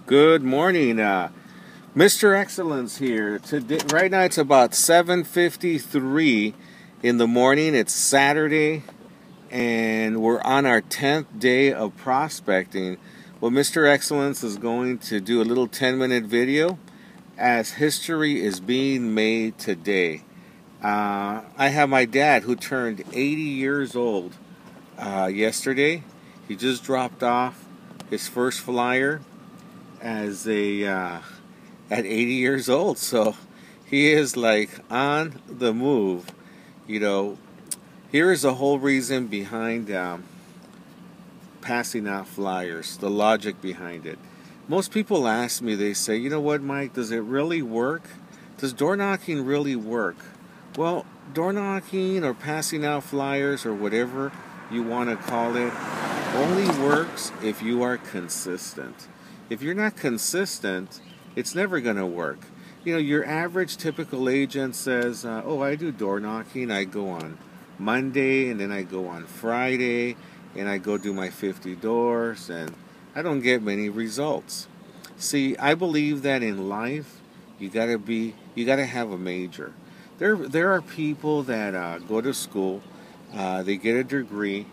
Good morning, Mr. Excellence here. Today, right now it's about 7:53 in the morning. It's Saturday, and we're on our 10th day of prospecting. Well, Mr. Excellence is going to do a little 10-minute video as history is being made today. I have my dad who turned 80 years old yesterday. He just dropped off his first flyer as at 80 years old, so he is like on the move. You know, here is the whole reason behind passing out flyers, the logic behind it. Most people ask me, they say, you know what, Mike, does it really work? Does door knocking really work? Well, door knocking or passing out flyers or whatever you want to call it only works if you are consistent. If you're not consistent, it's never going to work. You know, your average typical agent says, oh, I do door knocking. I go on Monday, and then I go on Friday, and I go do my 50 doors, and I don't get many results. See, I believe that in life, you gotta have a major. There are people that go to school, they get a degree,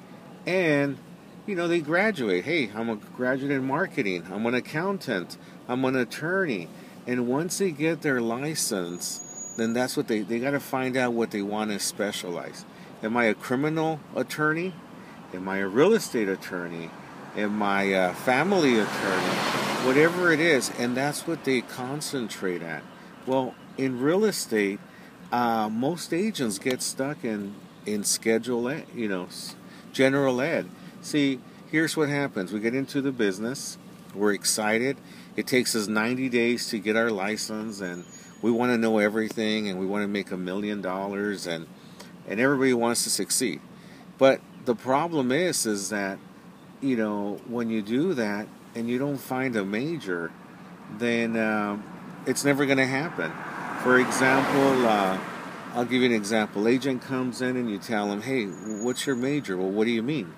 and they graduate. Hey, I'm a graduate in marketing. I'm an accountant. I'm an attorney. And once they get their license, then that's what they got to find out what they want to specialize. Am I a criminal attorney? Am I a real estate attorney? Am I a family attorney? Whatever it is, and that's what they concentrate at. Well, in real estate, most agents get stuck in Schedule Ed, general ed. See, here's what happens. We get into the business. We're excited. It takes us 90 days to get our license, and we want to know everything, and we want to make $1 million, and everybody wants to succeed. But the problem is that, when you do that and you don't find a major, then it's never going to happen. For example, I'll give you an example. Agent comes in and you tell him, hey, what's your major? Well, what do you mean?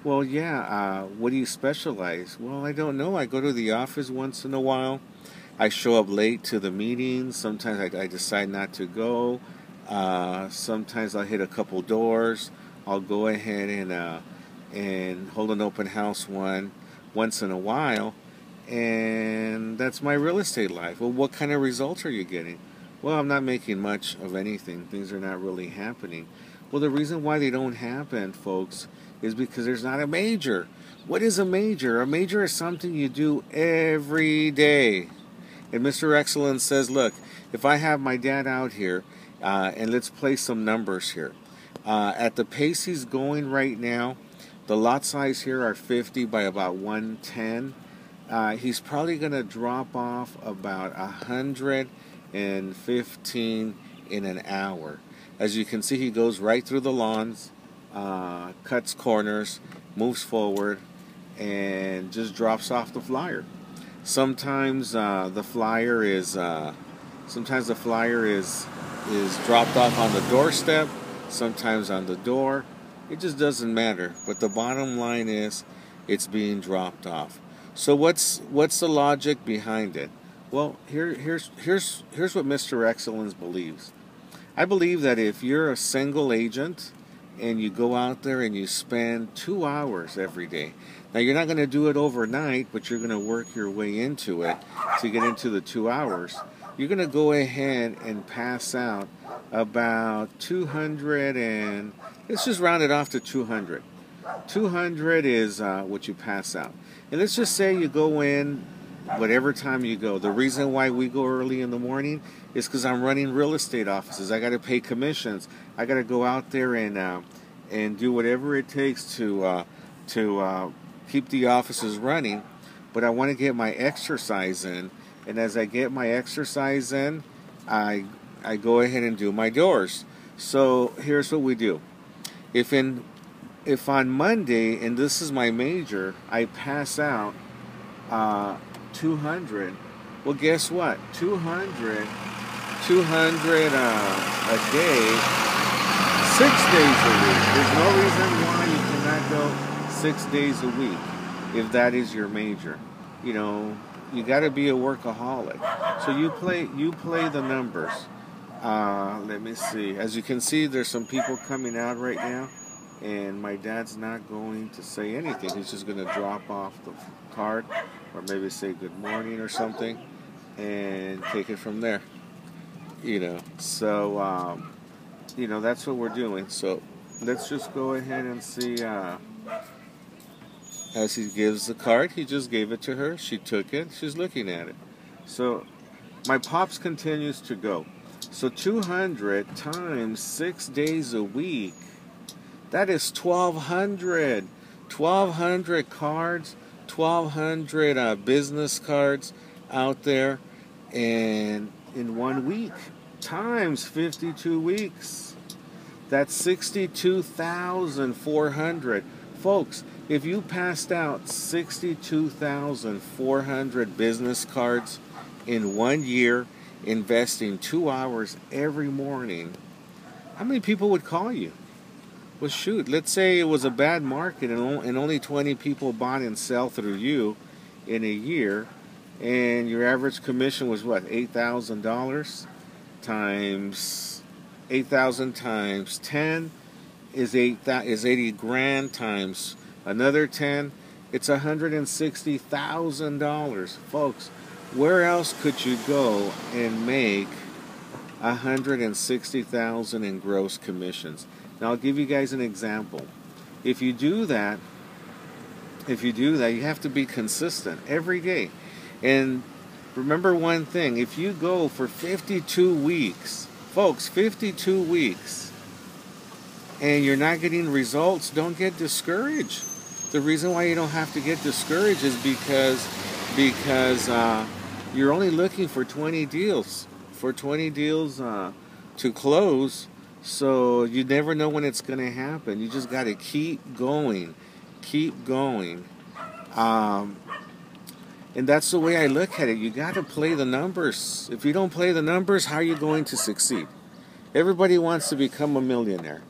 Well, yeah, what do you specialize? Well, I don't know. I go to the office once in a while. I show up late to the meetings. Sometimes I decide not to go. Sometimes I'll hit a couple doors. I'll go ahead and hold an open house once in a while. And that's my real estate life. Well, what kind of results are you getting? Well, I'm not making much of anything. Things are not really happening. Well, the reason why they don't happen, folks, is because there's not a major. What is a major? A major is something you do every day. And Mr. Excellence says, look, if I have my dad out here, and let's play some numbers here. At the pace he's going right now, the lot size here are 50 by about 110. He's probably going to drop off about 115 in an hour. As you can see, he goes right through the lawns, cuts corners, moves forward, and just drops off the flyer. Sometimes the flyer is dropped off on the doorstep, sometimes on the door. It just doesn't matter. But the bottom line is, it's being dropped off. So what's the logic behind it? Well, here's what Mr. Excellence believes. I believe that if you're a single agent and you go out there and you spend 2 hours every day, now you're not going to do it overnight, but you're going to work your way into it to get into the 2 hours. You're going to go ahead and pass out about 200, and let's just round it off to 200. 200 is what you pass out. And let's just say you go in whatever time you go. The reason why we go early in the morning is because I'm running real estate offices. I got to pay commissions. I got to go out there and do whatever it takes to keep the offices running. But I want to get my exercise in, and as I get my exercise in, I go ahead and do my doors. So here's what we do. If on Monday, and this is my major, I pass out 200. Well, guess what? 200 a day, 6 days a week. There's no reason why you cannot go 6 days a week if that is your major. You got to be a workaholic. So you play the numbers. Let me see. As you can see, there's some people coming out right now, and my dad's not going to say anything. He's just going to drop off the card, or maybe say good morning or something, and take it from there. So that's what we're doing. So let's just go ahead and see. As he gives the card, he just gave it to her. She took it. She's looking at it. So my pops continues to go. So 200 times 6 days a week, that is 1,200. 1,200 cards, 1,200 business cards out there, and in 1 week, times 52 weeks. That's 62,400. Folks, if you passed out 62,400 business cards in 1 year, investing 2 hours every morning, how many people would call you? Well, shoot, let's say it was a bad market and only 20 people bought and sell through you in a year, and your average commission was what, $8,000 times 8,000 times 10 is 80 grand times another 10, it's $160,000. Folks, where else could you go and make $160,000 in gross commissions? Now I'll give you guys an example. If you do that, you have to be consistent every day. And remember one thing, if you go for 52 weeks, folks, 52 weeks, and you're not getting results, don't get discouraged. The reason why you don't have to get discouraged is because you're only looking for 20 deals. To close, so you never know when it's going to happen. You just got to keep going. And that's the way I look at it. You got to play the numbers. If you don't play the numbers, how are you going to succeed? Everybody wants to become a millionaire.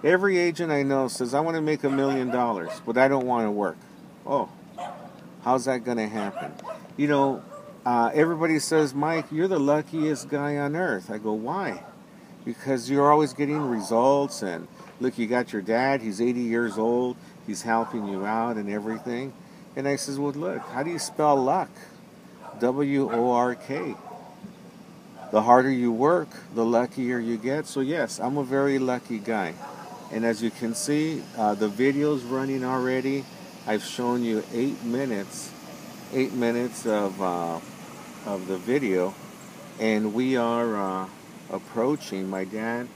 Every agent I know says, I want to make $1 million, but I don't want to work. Oh, how's that going to happen? Everybody says, Mike, you're the luckiest guy on earth. I go, why? Because you're always getting results, and look, you got your dad, he's 80 years old, he's helping you out and everything. And I says, well, look, how do you spell luck? W-O-R-K. The harder you work, the luckier you get. So yes, I'm a very lucky guy. And as you can see, the video's running already. I've shown you 8 minutes of the video, and we are approaching my dad.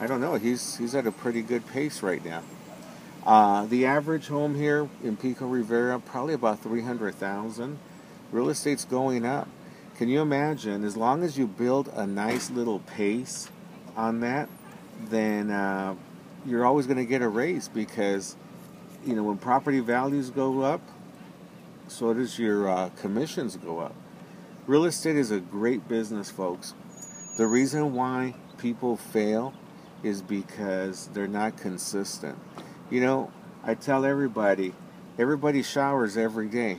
I don't know, he's at a pretty good pace right now. The average home here in Pico Rivera, probably about $300,000. Real estate's going up. Can you imagine? As long as you build a nice little pace on that, then you're always going to get a raise, because when property values go up, so does your commissions go up. Real estate is a great business, folks. The reason why people fail is because they're not consistent. I tell everybody showers every day.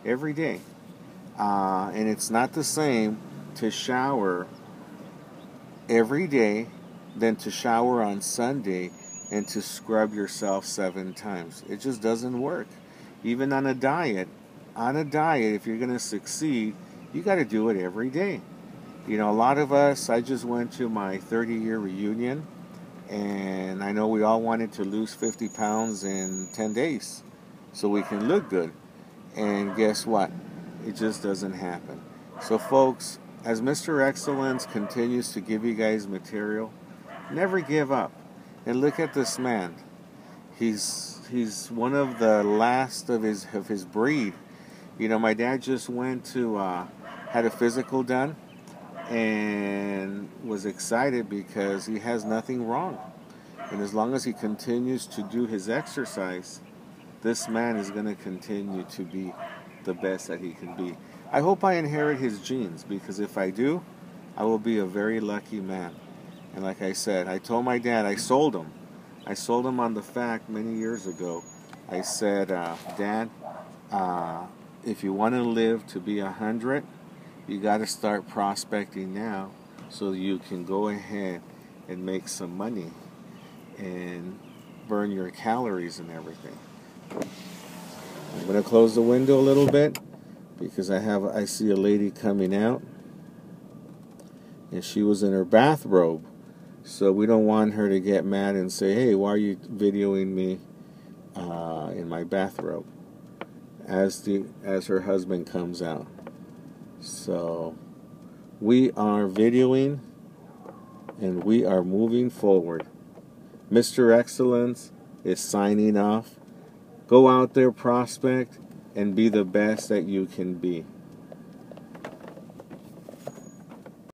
And it's not the same to shower every day than to shower on Sunday and to scrub yourself 7 times. It just doesn't work. Even on a diet, if you're going to succeed, you got to do it every day. A lot of us, I just went to my 30-year reunion, and I know we all wanted to lose 50 pounds in 10 days so we can look good. And guess what? It just doesn't happen. So folks, as Mr. Excellence continues to give you guys material, never give up. And look at this man. He's one of the last of his breed. My dad just went to had a physical done and was excited because he has nothing wrong. And as long as he continues to do his exercise, this man is going to continue to be the best that he can be. I hope I inherit his genes, because if I do, I will be a very lucky man. And like I said, I told my dad, I sold him on the fact many years ago. I said, Dad, if you want to live to be 100, you got to start prospecting now so you can go ahead and make some money and burn your calories and everything. I'm going to close the window a little bit because I see a lady coming out, and she was in her bathrobe. So we don't want her to get mad and say, hey, why are you videoing me in my bathrobe as her husband comes out. So we are videoing and we are moving forward. Mr. Excellence is signing off. Go out there, prospect, and be the best that you can be.